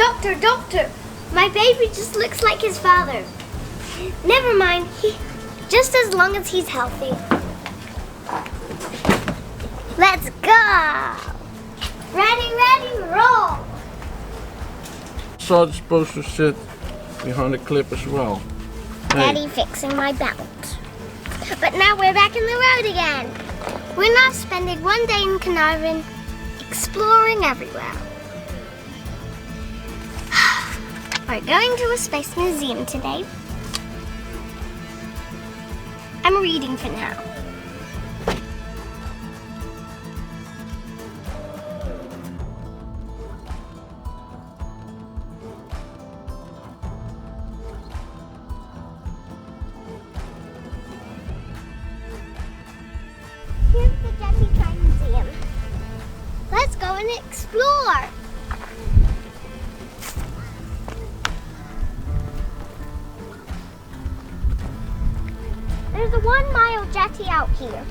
Doctor, doctor, my baby just looks like his father. Never mind, just as long as he's healthy. Let's go! Ready, ready, roll! So it's supposed to sit behind the clip as well. Hey. Daddy fixing my belt. But now we're back in the road again. We're now spending one day in Carnarvon, exploring everywhere. We're going to a space museum today. I'm reading for now. Here's the Jetty Train Museum. Let's go and explore. There's a 1 mile jetty out here.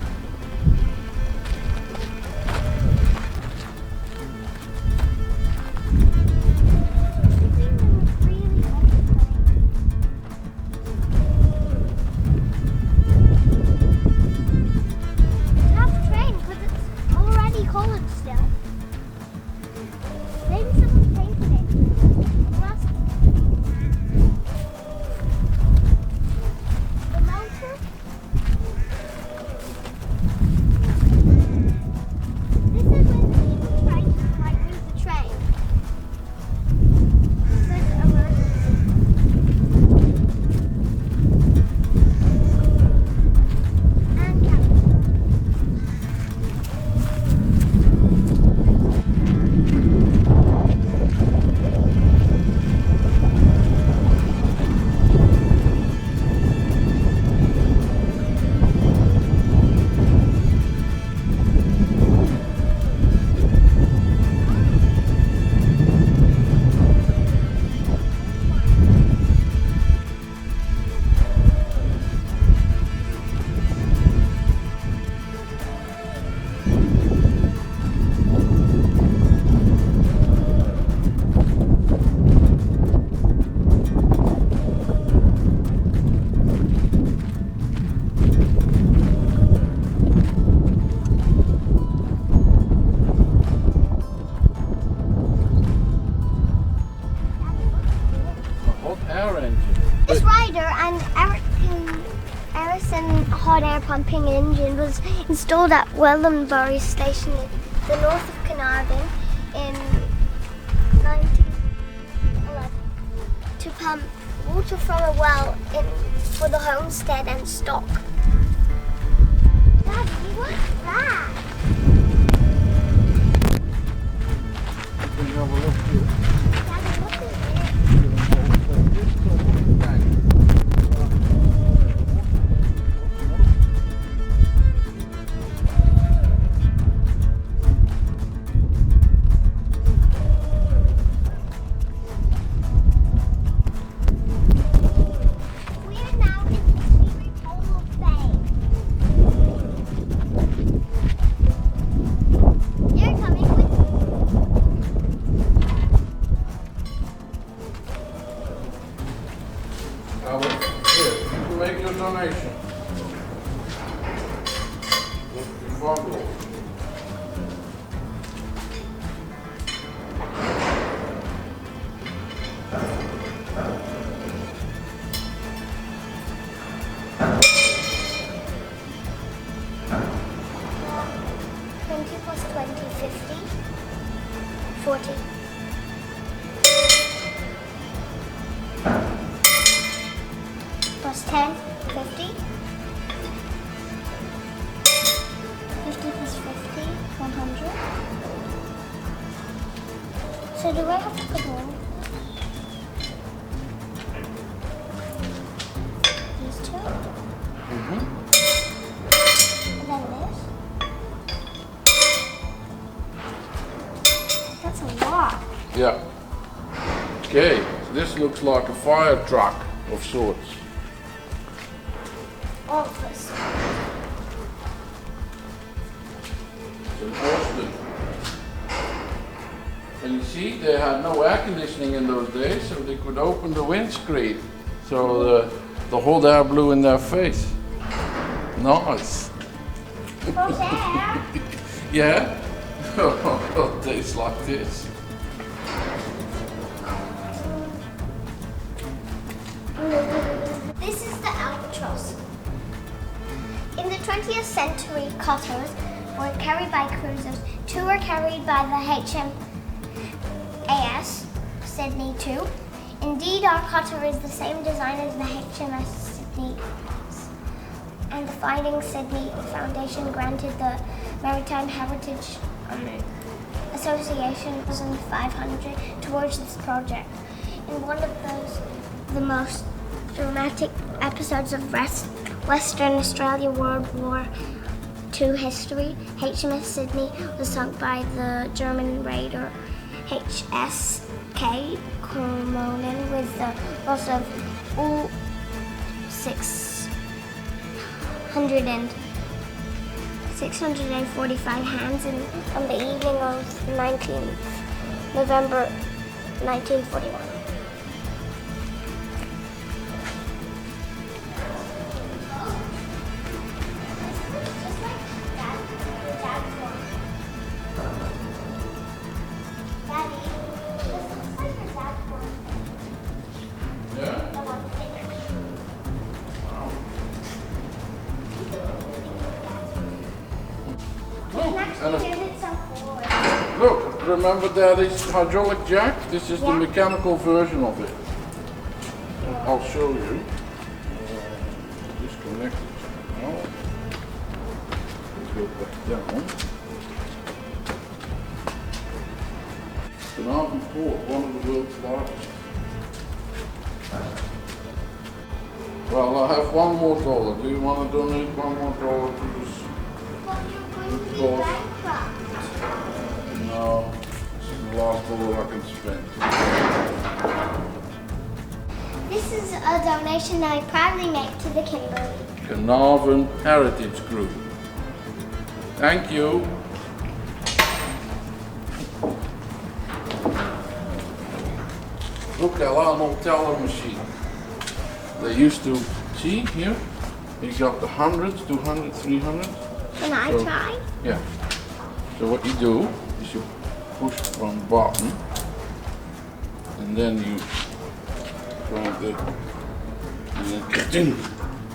Tough train because it's already cold still. Maybe someone painted it. It must be. The motor. This is when people try to move the train. This is emergency. And captain. This rider and Erison hot air pumping engine was installed at Wellenbury Station in the north of Carnarvon in 1911 to pump water from a well for the homestead and stock. Daddy, what's that? Daddy, what is it? Make your donation. Bundle. +20, 50, 40. +10, 50. 50 plus 50, 100. So do I have to put one? These two? And then this? That's a lot. Yeah. Okay, this looks like a fire truck of sorts. All of this. In Austin. And you see, they had no air conditioning in those days, so they could open the windscreen. So the hot air blew in their face. Nice. Yeah? Oh, it tastes like this. This is the albatross. In the 20th century, cutters were carried by cruisers. Two were carried by the HMAS Sydney too. Indeed, our cutter is the same design as the HMS Sydney, and the Finding Sydney Foundation granted the Maritime Heritage Association $1,500 towards this project. In one of the most dramatic episodes of Western Australia World War II history, HMS Sydney was sunk by the German raider HSK Carnarvon with the loss of all 645 hands on the evening of 19th November 1941. Look, remember Daddy's hydraulic jack? This is the mechanical version of it. I'll show you. Disconnect it now. Let's go back down. Carnarvon port, one of the world's largest. Well, I have $1 more. Do you want to donate $1 more to this? Well, you're going to be bankrupt. No, this is the last dollar I can spend. This is a donation that I proudly make to the Kimberley. Carnarvon Heritage Group. Thank you. Look, a little teller machine. They used to, see here, you got the hundreds, 200, 300. Can I try? Yeah. So what you do is you push from the bottom, and then you grab it,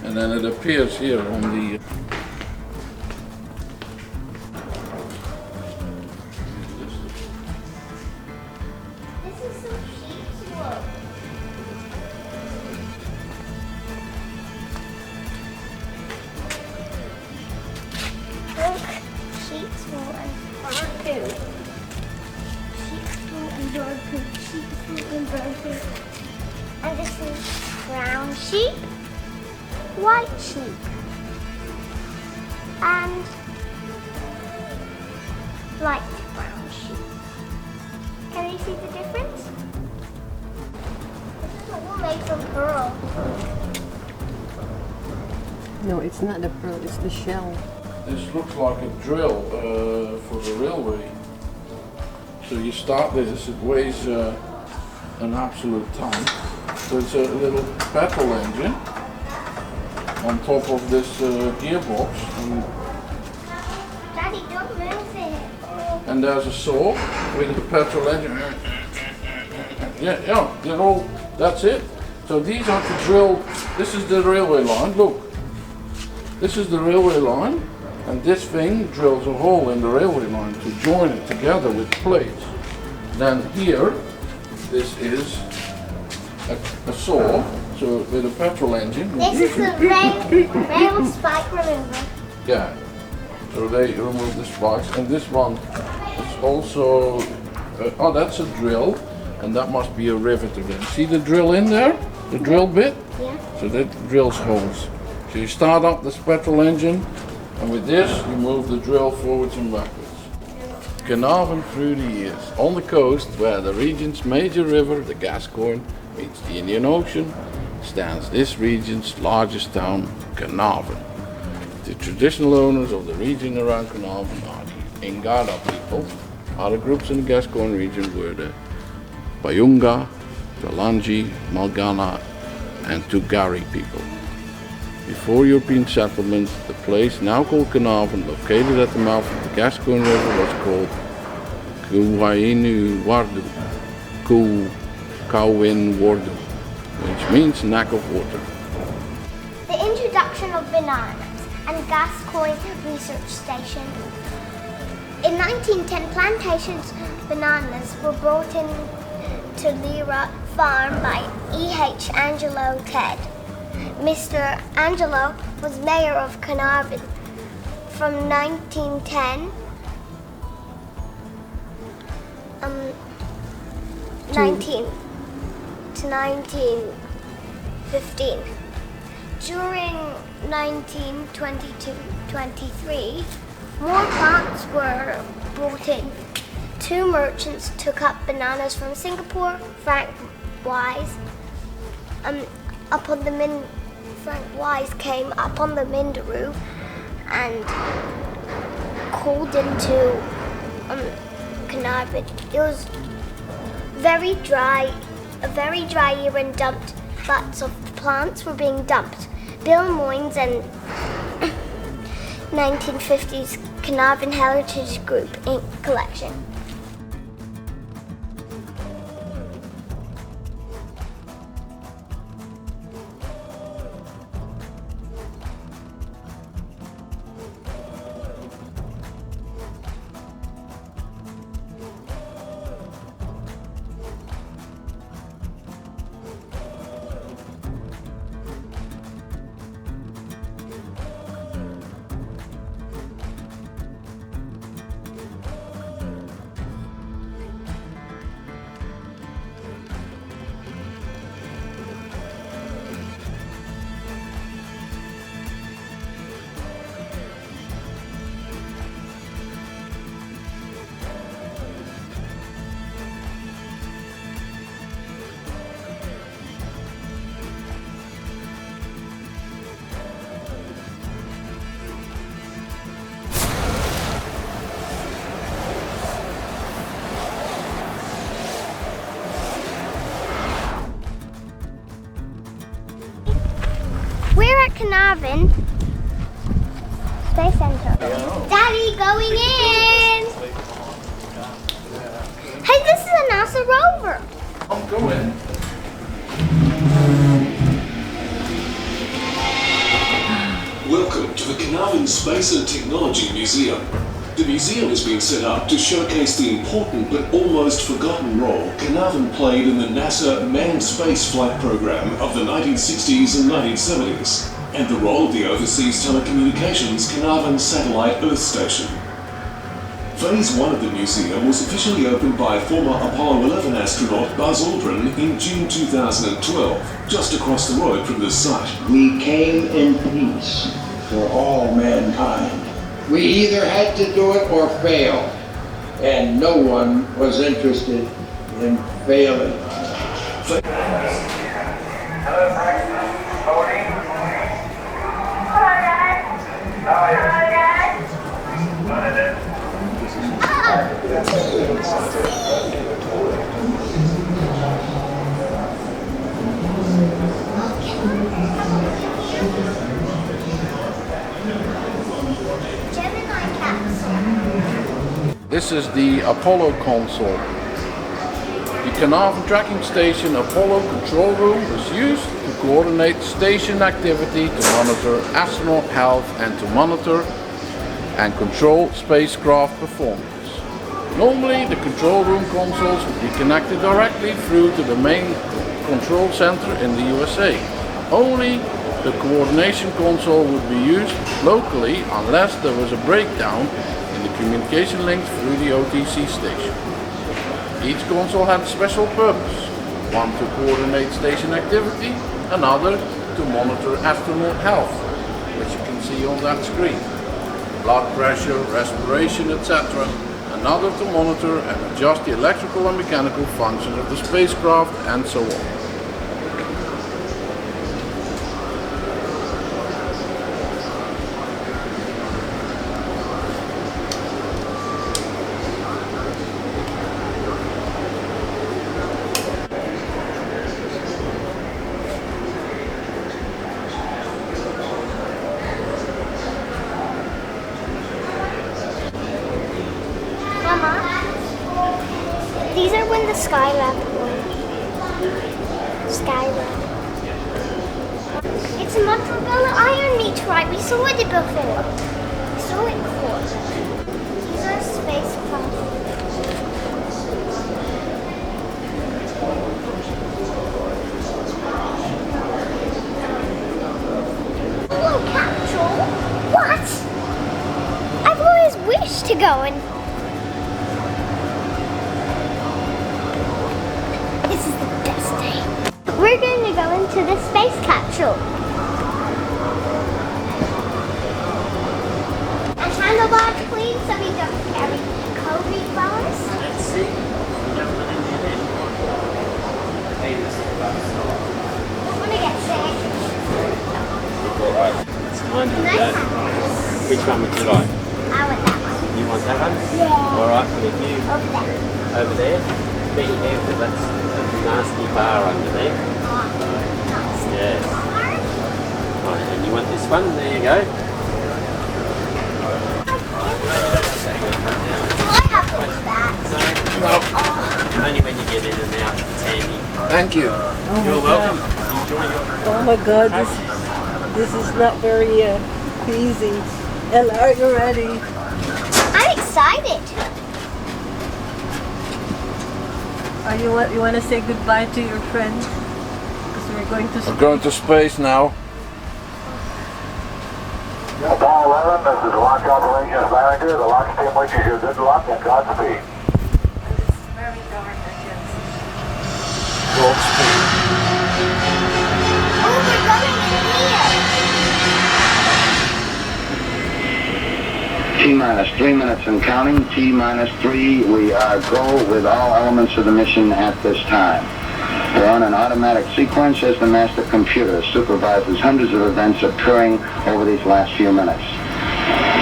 and then it appears here on the. This is some sheep's wool. Look, sheep's wool and bird poo. Sheep's wool and bird poo. Sheep's wool and bird poo. And this is brown sheep, white sheep, and light brown sheep. Can you see the difference? This is a wool made from pearl. No, it's not the pearl, it's the shell. This looks like a drill for the railway. So you start this, it weighs an absolute ton. So it's a little petrol engine on top of this gearbox, Daddy, don't move it. and there's a saw with a petrol engine. Yeah, they're all, that's it. So these are to drill, this is the railway line, look. This is the railway line, and this thing drills a hole in the railway line to join it together with plates. Then here, this is a saw, so with a petrol engine. This is the rail spike remover. Yeah, so they remove the spikes, and this one is also, oh, that's a drill, and that must be a rivet again. See the drill in there? The drill bit? Yeah. So that drills holes. So you start up this petrol engine, and with this you move the drill forwards and backwards. Carnarvon through the years, on the coast where the region's major river, the Gascoyne, meets the Indian Ocean, stands this region's largest town, Carnarvon. The traditional owners of the region around Carnarvon are the Ingada people, Other groups in the Gascoyne region were the Bayunga, the Langi, Malgana and Tugari people. Before European settlement, the place now called Carnarvon, located at the mouth of the Gascoyne River, was called Kuwainu Wardu, Kawin Wardu, which means neck of water. The introduction of bananas and Gascoyne Research Station. In 1910, plantations bananas were brought in to Lira Farm by E.H. Angelo Ted. Mr. Angelo was mayor of Carnarvon from 1910 to 1915. During 1922-23, more plants were brought in. Two merchants took up bananas from Singapore. Frank Wise came up on the Mindaroo and called into Carnarvon. It was a very dry year and lots of plants were being dumped. Bill Moynes and 1950s Carnarvon Heritage Group Inc. collection. We're at Carnarvon Space Center. Daddy, going in! Hey, this is a NASA rover. I'm going. Welcome to the Carnarvon Space and Technology Museum. The museum has been set up to showcase the important but almost forgotten role Carnarvon played in the NASA manned spaceflight program of the 1960s and 1970s, and the role of the overseas telecommunications Carnarvon Satellite Earth Station. Phase 1 of the museum was officially opened by former Apollo 11 astronaut Buzz Aldrin in June 2012, just across the road from this site. We came in peace for all mankind. We either had to do it or fail, and no one was interested in failing. This is the Apollo console. The Carnarvon tracking station Apollo control room was used to coordinate station activity, to monitor astronaut health and to monitor and control spacecraft performance. Normally the control room consoles would be connected directly through to the main control center in the USA. Only the coordination console would be used locally unless there was a breakdown in the communication link through the OTC station. Each console had a special purpose, one to coordinate station activity, another to monitor astronaut health, which you can see on that screen. Blood pressure, respiration, etc. Another to monitor and adjust the electrical and mechanical function of the spacecraft, and so on. Skylab one. Skylab. It's a motorable iron meteorite. We saw it before. We saw it before. These are spacecraft. Hello, Capsule. What? I've always wished to go and. This is the best day. We're going to go into the space capsule. And handlebars, please, so we don't carry COVID flowers. Let's see. Don't want to get sick. Alright. It's time to Nice go. hat. Which one would you like? I want that one. You want that one? Yeah. Alright, with you Over there. over there. Be careful, that's a nasty bar under there. Nice. Yes. Right, and you want this one? There you go. Do I have to do that? No. Only when you get in and out, it's handy. Thank you. You're welcome. Enjoy your... Oh my God, this is not very easy. Ella, are you ready? I'm excited. You want to say goodbye to your friends? Because we're going to. We're going to space now. Apollo 11, this is the launch operations manager. The launch team wishes you good luck and Godspeed. It's very dark, I guess. Godspeed. Oh, we're going in here. T-minus 3 minutes and counting. T-minus 3. We are go with all elements of the mission at this time. We're on an automatic sequence as the master computer supervises hundreds of events occurring over these last few minutes.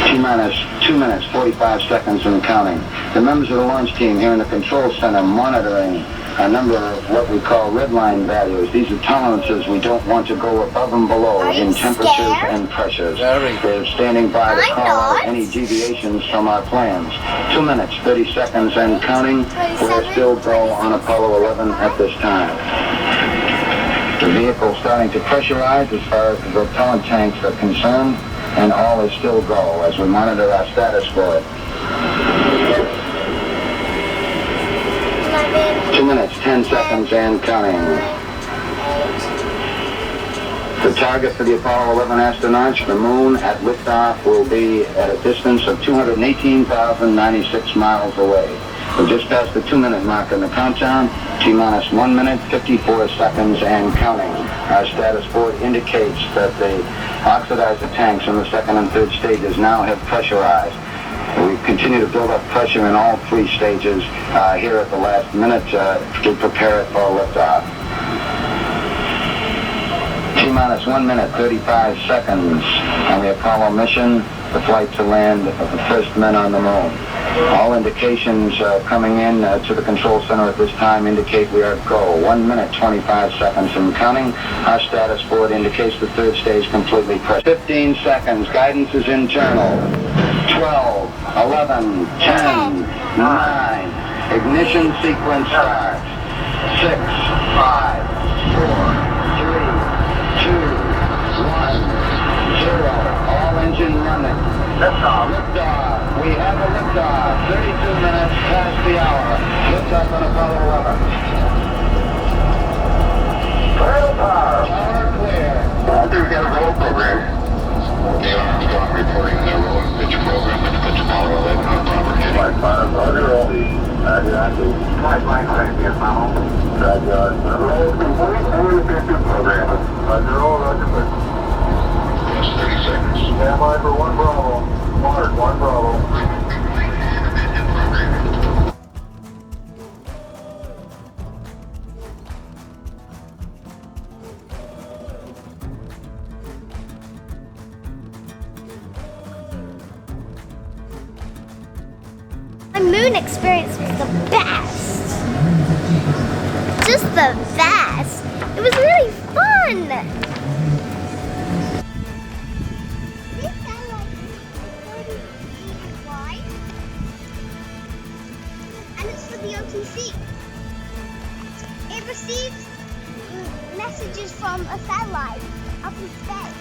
T-minus 2 minutes, 45 seconds and counting. The members of the launch team here in the control center monitoring a number of what we call red line values. These are tolerances we don't want to go above and below Are you in temperatures scared? and pressures. Very. They're standing by to I'm call out not. any deviations from our plans. 2 minutes, 30 seconds and counting. We're 27, still go on Apollo 11 at this time. The vehicle starting to pressurize as far as the propellant tanks are concerned, and all is still go as we monitor our status for it. 11, 2 minutes, 10 seconds and counting. 8. The target for the Apollo 11 astronauts, the moon at liftoff, will be at a distance of 218,096 miles away. We're just past the 2 minute mark in the countdown. T-minus 1 minute, 54 seconds and counting. Our status board indicates that the oxidizer tanks in the second and third stages now have pressurized. We continue to build up pressure in all three stages here at the last minute to prepare it for liftoff. T-minus 1 minute, 35 seconds on the Apollo mission, the flight to land of the first men on the moon. All indications coming in to the control center at this time indicate we are go. 1 minute, 25 seconds and counting. Our status board indicates the third stage completely pressed. 15 seconds. Guidance is internal. 12, 11, 10, 9. Ignition sequence starts. 6, 5, 4, 3, 2, 1, 0. All engine running. Liftoff. Liftoff. We have a liftoff. 32 minutes past the hour. Liftoff on Apollo 11. Clear power. Power clear. We've got a roll program. Neil Armstrong reporting the roll and pitch program with Apollo 11 on proper heading. Flight 5, Roger, roll. Flight line safety is now. Roger. Roll complete and effective program. Roger, roll, Roger, pitch. Yes, 30 seconds. Stand by for 1 Bravo. Mark, 1 Bravo. My moon experience was the best. Just the best. It was really fun. This got like 30 feet wide. And it's for the OTC. a satellite up in space.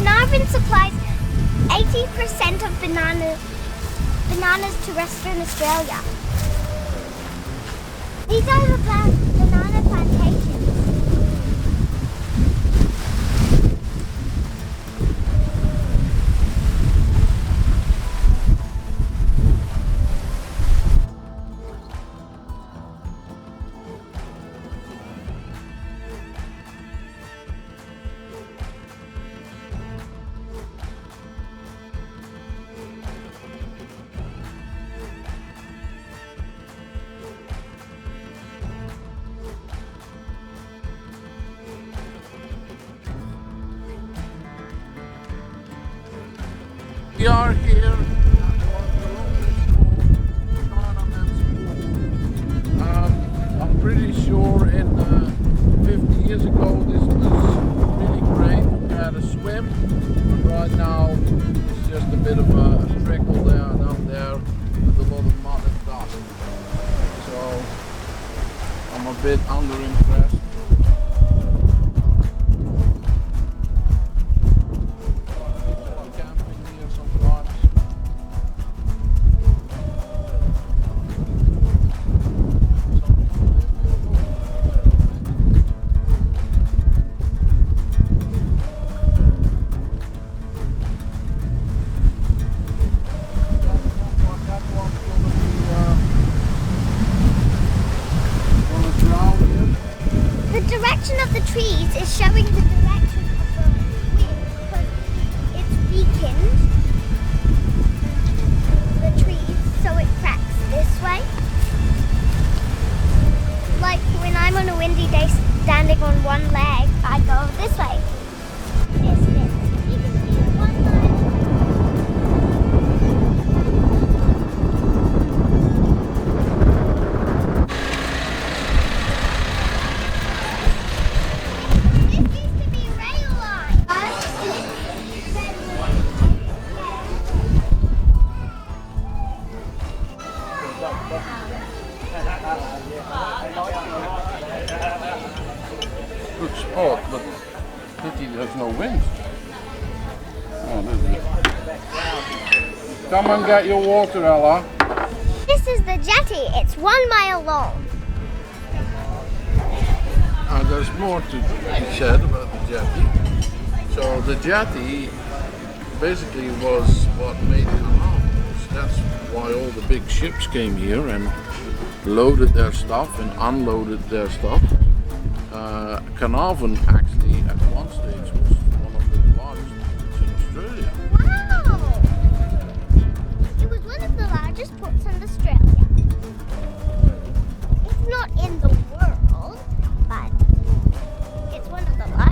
Carnarvon supplies 80% of bananas to Western Australia. These are the banana plantations. We are here at what the locals call Chinamans. I'm pretty sure in 50 years ago this was really great. We had a swim, but right now it's just a bit of a trickle there and up there with a lot of mud and dust. So I'm a bit underimpressed. Trees is showing the direction of the wind because it's weakened the trees so it cracks this way. Like when I'm on a windy day standing on one leg, I go this way. This. You can see one leg. Good spot, but pity there's no wind. Oh, there's it. Come and get your water, Ella. This is the jetty. It's 1 mile long. There's more to be said about the jetty. So the jetty basically was what made Carnarvon. That's why all the big ships came here, and loaded their stuff and unloaded their stuff. Carnarvon actually at one stage was one of the largest ports in Australia. Wow! It was one of the largest ports in Australia. It's not in the world, but it's one of the largest.